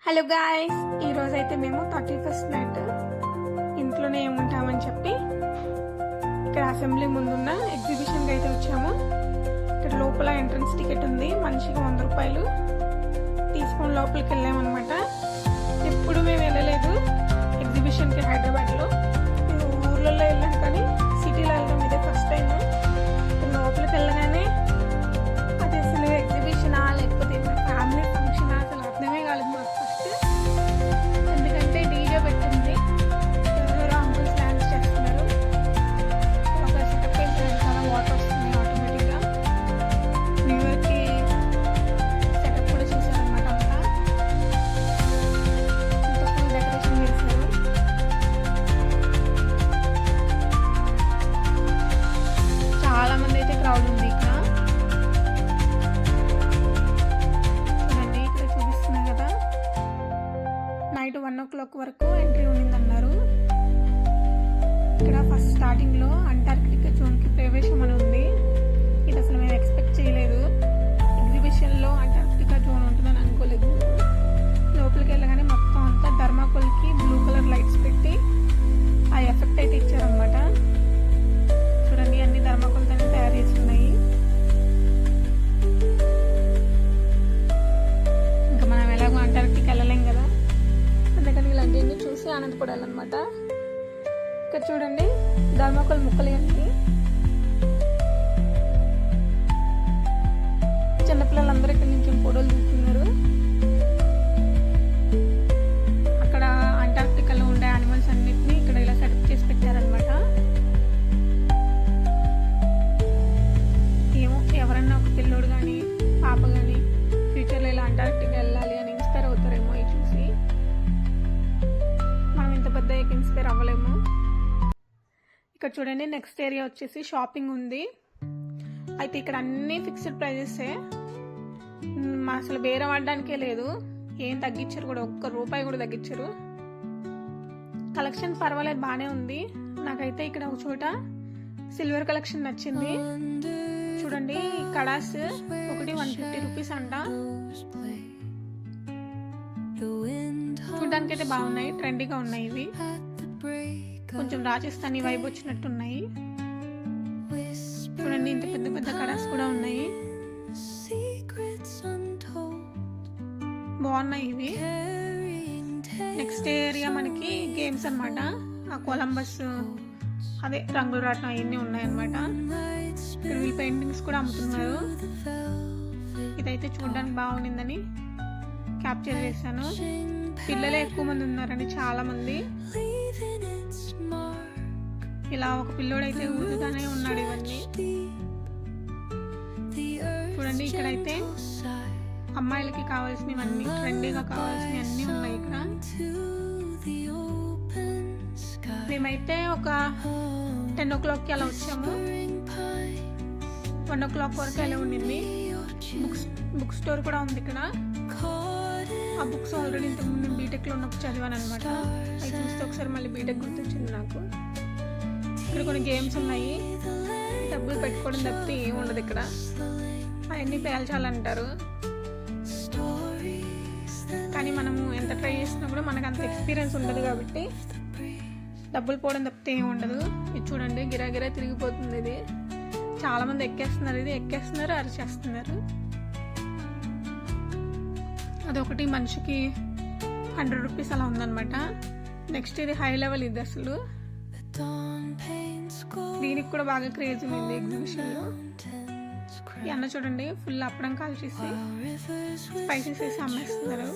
Hello guys, ఈరోజు అయితే మేము 31st నైట్ ఇంట్లోనే ఉంటామని చెప్పి ఇక్కడ అసెంబ్లీ ముందున్న ఎగ్జిబిషన్కి అయితే వచ్చాము. ఇక్కడ లోపల ఎంట్రన్స్ టికెట్ ఉంది, మనిషికి 100 రూపాయలు తీసుకొని లోపలికి వెళ్ళామన్నమాట. ఎప్పుడు మేము వెళ్ళలేదు ఎగ్జిబిషన్కి హైదరాబాద్లో. మేము ఊర్లలో వెళ్ళాం కానీ సిటీలో వెళ్ళడం ఇదే ఫస్ట్ టైం. లోపలికి వెళ్ళగానే అది అసలు ఎగ్జిబిషనా లేకపోతే ఫ్యామిలీ ఫంక్షనా అసలు అర్థమే కాలేదు మాకు ఫస్ట్. ఎందుకంటే డీజే పెట్టింది, ఎవరెవరో అంకుల్స్ డాన్స్ చేస్తున్నారు. ఒక సెటప్ వేసారు, చాలా వాటర్ వస్తుంది ఆటోమేటిక్గా. న్యూ ఇయర్కి సెటప్ కూడా చేశారనమాట. అంతా ఫుల్ డెకరేషన్ చేశారు. చాలా మంది అయితే క్రౌడ్ ఉంది ఇక్కడ. చూడండి, ఇక్కడ చూపిస్తున్నారు కదా, నైట్ 1 o'clock వరకు ఎంట్రీ ఉండిందన్నారు. ఇక్కడ ఫస్ట్ స్టార్టింగ్లో అంటార్కిటికా జోన్కి ప్రవేశం అని ఉంది. ఇది అసలు మేము ఎక్స్పెక్ట్ చేయలేదు. ఎగ్జిబిషన్లో అంటార్కిటికా జోన్ ఉంటుందని అనుకోలేదు. లోపలికి వెళ్ళగానే మొత్తం అంతా థర్మాకోల్కి బ్లూ కలర్ లైట్స్ పెట్టి ఆ ఎఫెక్ట్ అయితే ఇచ్చారనమాట. చూడండి, అన్ని థర్మాకోల్తోనే తయారు చేసి ఉన్నాయి. ఇంకా మనం ఎలాగో అంటార్కిటికా వెళ్ళలేం కదా, అందుకని ఇలాంటివన్నీ చూసి ఆనందపడాలన్నమాట. ఇక్కడ చూడండి, థర్మాకోల్ ముక్కలు ఏంటి, చిన్నపిల్లలందరూ ఇక్కడ నుంచి ఫోటోలు తీస్తున్నారు. అక్కడ అంటార్కిటికాలో ఉండే యానిమల్స్ అన్నిటిని ఇక్కడ ఇలా సెటప్ చేసి పెట్టారనమాట. ఏమో, ఎవరన్నా ఒక పిల్లోడు కానీ పాప కానీ ఫ్యూచర్లో ఇలా అంటార్కిటికా వెళ్ళాలి అని ఇన్స్పైర్ అవుతారేమో ఇది చూసి. మనం ఇంత పెద్ద ఇన్స్పైర్ అవ్వలేము. ఇక్కడ చూడండి, నెక్స్ట్ ఏరియా వచ్చేసి షాపింగ్ ఉంది. అయితే ఇక్కడ అన్నీ ఫిక్స్డ్ ప్రైజెసే, అసలు బేరం ఆడడానికే లేదు. ఏం తగ్గించారు కూడా, ₹1 కూడా తగ్గించారు. కలెక్షన్ పర్వాలేదు, బాగానే ఉంది. నాకైతే ఇక్కడ ఒక చోట సిల్వర్ కలెక్షన్ నచ్చింది. చూడండి, కడాస్ ఒకటి 150 రూపీస్ అంట. చూడడానికి అయితే బాగున్నాయి, ట్రెండీగా ఉన్నాయి. ఇవి కొంచెం రాజస్థానీ వైబ్ వచ్చినట్టున్నాయి. చూడండి, ఇంత పెద్ద పెద్ద కడాస్ కూడా ఉన్నాయి, బాగున్నాయి ఇవి. నెక్స్ట్ ఏరియా మనకి గేమ్స్ అనమాట. ఆ కొలంబస్, అదే రంగులు రాటం అవన్నీ ఉన్నాయన్నమాట. ఇక్కడ వీళ్ళు పెయింటింగ్స్ కూడా అమ్ముతున్నారు. ఇదైతే చూడడానికి బాగుండిందని క్యాప్చర్ చేశాను. పిల్లలే ఎక్కువ మంది ఉన్నారండి, చాలా మంది. ఇలా ఒక పిల్లోడైతే ఊదుగానే ఉన్నాడు. ఇవన్నీ చూడండి, ఇక్కడైతే అమ్మాయిలకి కావాల్సినవన్నీ, ట్రెండీగా కావాల్సినవి అన్నీ ఉన్నాయి ఇక్కడ. మేమైతే ఒక 10 o'clockకి అలా వచ్చాము. 1 o'clock వరకు అలా ఉండింది. బుక్ స్టోర్ కూడా ఉంది ఇక్కడ. ఆ బుక్స్ ఆల్రెడీ ఇంతకుముందు నేను బీటెక్లో ఉన్నప్పుడు చదివాను అనమాట. అవి చూస్తే ఒకసారి మళ్ళీ బీటెక్ గుర్తొచ్చింది నాకు. ఇక్కడ కొన్ని గేమ్స్ ఉన్నాయి, డబ్బులు పెట్టుకోవడం తప్పితే ఏం ఉండదు ఇక్కడ. అవన్నీ పేల్చాలంటారు, కానీ మనము ఎంత ట్రై చేసినా కూడా మనకు అంత ఎక్స్పీరియన్స్ ఉండదు కాబట్టి డబ్బులు పోవడం తప్పితే ఏమి ఉండదు. ఇది చూడండి, గిరాగిరా తిరిగిపోతుంది. ఇది చాలామంది ఎక్కేస్తున్నారు, ఇది ఎక్కేస్తున్నారు, అరిచేస్తున్నారు. అదొకటి మనిషికి 100 రూపీస్ అలా ఉందన్నమాట. నెక్స్ట్ ఇది హై లెవెల్, ఇది అసలు దీనికి కూడా బాగా క్రేజ్ ఉంది ఎగ్జిబిషన్లో. ఈ అన్న చూడండి, ఫుల్ అప్పడం కాల్చేసి స్పైసెస్ వేసి అమ్మేస్తున్నారు.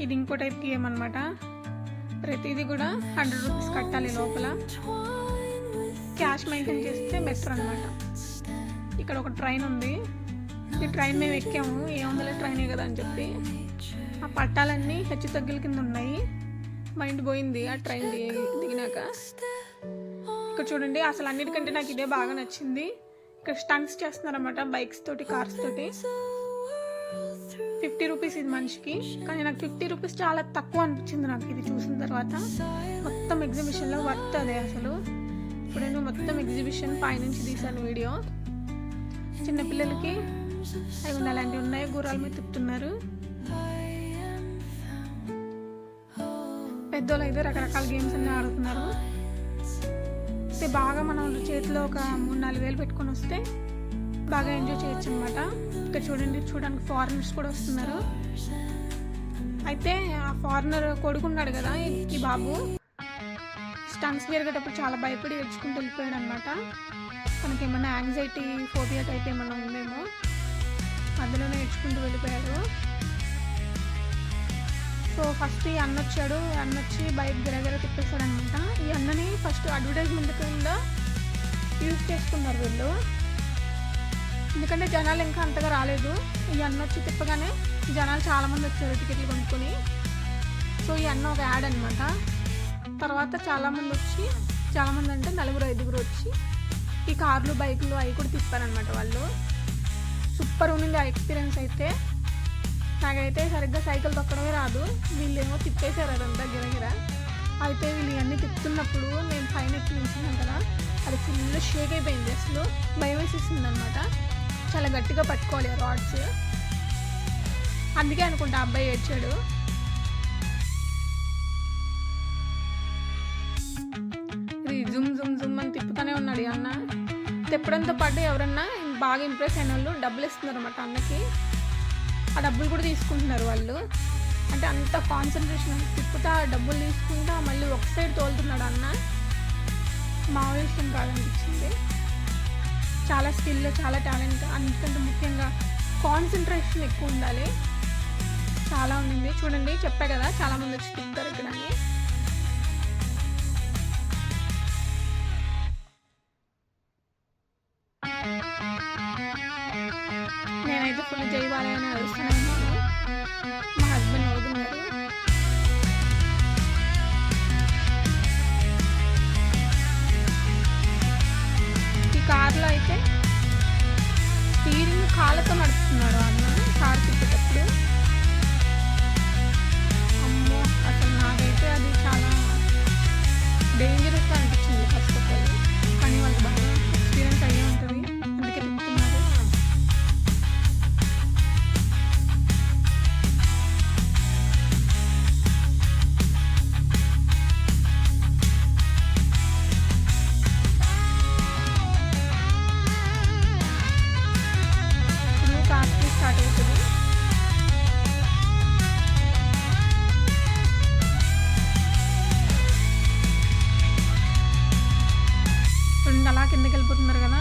ఇది ఇంకో టైప్ గేమ్ అనమాట. ప్రతిదీ కూడా 100 రూపీస్ కట్టాలి లోపల. క్యాష్ మెయింటైన్ చేస్తే బెటర్ అనమాట. ఇక్కడ ఒక ట్రైన్ ఉంది. ఈ ట్రైన్ మేము ఎక్కాము, ఏముందలే ట్రైనే కదా అని చెప్పి. ఆ పట్టాలన్నీ హెచ్చు తగ్గుల కింద ఉన్నాయి. మైండ్ పోయింది ఆ ట్రైన్ దిగినాక. ఇక్కడ చూడండి, అసలు అన్నిటికంటే నాకు ఇదే బాగా నచ్చింది. ఇక్కడ స్టంట్స్ చేస్తున్నారన్నమాట, బైక్స్ తోటి, కార్స్ తోటి. 50 రూపీస్ ఇది మనిషికి, కానీ నాకు 50 రూపీస్ చాలా తక్కువ అనిపించింది నాకు ఇది చూసిన తర్వాత. మొత్తం ఎగ్జిబిషన్లో వర్త్ అదే అసలు. ఇప్పుడు నేను మొత్తం ఎగ్జిబిషన్ పైనుంచి తీసాను వీడియో. చిన్నపిల్లలకి అవి అలాంటివి ఉన్నాయి, గుర్రాల మీద తిప్పుతున్నారు. పెద్దోళ్ళు అయితే రకరకాల గేమ్స్ అన్నీ ఆడుతున్నారు. అయితే బాగా మనం చేతిలో ఒక 3-4 వేలు పెట్టుకొని వస్తే బాగా ఎంజాయ్ చేయొచ్చు అనమాట. ఇక్కడ చూడడానికి ఫారినర్స్ కూడా వస్తున్నారు. అయితే ఆ ఫారినర్ కొడుకున్నాడు కదా ఈ బాబు, స్టంట్స్ జరిగేటప్పుడు చాలా భయపడి ఏడ్చుకుంటూ వెళ్ళిపోయాడు అనమాట. తనకి ఏమన్నా యాంగ్జైటీ ఫోబియా టైప్ ఏమన్నా ఉందేమో, అందులోనే ఏడ్చుకుంటూ వెళ్ళిపోయాడు. సో ఫస్ట్ ఈ అన్న వచ్చాడు, అన్న వచ్చి బయట గిరగిర తిప్పేశాడు అనమాట. ఈ అన్నని ఫస్ట్ అడ్వర్టైజ్మెంట్ కింద యూజ్ చేసుకున్నారు వీళ్ళు, ఎందుకంటే జనాలు ఇంకా అంతగా రాలేదు. ఈ అన్న వచ్చి తిప్పగానే జనాలు చాలామంది వచ్చారు టికెట్లు కొనుక్కొని. సో ఈ అన్న ఒక యాడ్ అనమాట. తర్వాత చాలామంది అంటే 4-5 వచ్చి ఈ కార్లు బైకులు అవి కూడా తిప్పారనమాట వాళ్ళు. సూపర్ ఉండింది ఆ ఎక్స్పీరియన్స్ అయితే. నాకైతే సరిగ్గా సైకిల్ తొక్కడమే రాదు, వీళ్ళేమో తిప్పేశారు అదంతా గిరగిర. అయితే వీళ్ళు ఇవన్నీ తిప్పుతున్నప్పుడు నేను పైన ఎక్కి నిల్చున్నాను కదా, అది ఫుల్ షేక్ అయిపోయింది, అసలు భయం వేసేసింది అనమాట. చాలా గట్టిగా పట్టుకోవాలి ఆ రాడ్స్, అందుకే అనుకుంటా అబ్బాయి ఏడ్చాడు. ఇది జుమ్ జుమ్ జుమ్ అని తిప్పుతూనే ఉన్నాడు ఈ అన్న. తిప్పడంతో పాటు ఎవరన్నా బాగా ఇంప్రెస్ అయిన వాళ్ళు డబ్బులు ఇస్తున్నారు అనమాట అన్నకి. ఆ డబ్బులు కూడా తీసుకుంటున్నారు వాళ్ళు, అంటే అంత కాన్సన్ట్రేషన్ తిప్పుతా డబ్బులు తీసుకుంటా మళ్ళీ ఒక సైడ్ తోలుతున్నాడు అన్న. మామూలు విషయం కాదనిపించింది. చాలా స్కిల్, చాలా టాలెంట్, అందుకంటే ముఖ్యంగా కాన్సన్ట్రేషన్ ఎక్కువ ఉండాలి. చాలా ఉండింది చూడండి, చెప్పా కదా చాలామంది వచ్చి తిప్పుతారు ఇక్కడ అని. నేనైతే ఫుల్ జైవాలి అని అడుగుతున్నాను. మా హస్బెండ్ అవుతున్నారు. ఈ కార్లో అయితే స్టీరింగ్ కాళ్ళతో నడుపుతున్నాడు అన్న కార్ తిప్పేటప్పుడు. అమ్మో, అసలు నాకైతే అది చాలా డేంజరస్గా అనిపించింది ఫస్ట్ ఆఫ్ ఆల్. కానీ వాళ్ళకి బాగా ఎక్స్పీరియన్స్ అయ్యే ఉంటుంది, అందుకే తిప్పుతున్నారు. స్టార్ట్ అవుతుంది. చూడండి అలా కిందకి వెళ్ళిపోతున్నారు కదా,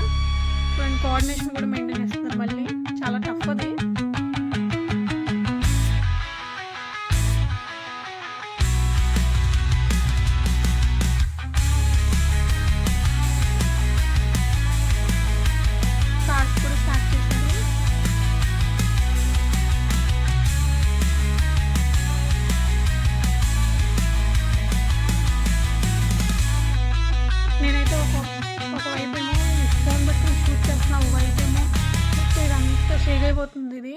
చూడండి కోఆర్డినేషన్ కూడా మెయింటైన్ చేస్తున్నారు. మళ్ళీ చాలా టఫ్ అది. కార్స్ కూడా స్టార్ట్ చేశారు. నేనైతే ఒకవైపు ఏమో ఫోన్ బట్టి షూట్ చేస్తున్నా, ఒకవైపు ఏమో ఇదంతా షేక్ అయిపోతుంది ఇది.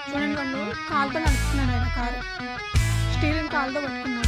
చూడండి వాళ్ళు కాలుతో నడుపుతున్నాడు ఆయన కారు, స్టీరింగ్ కాలుతో పట్టుకున్నాడు.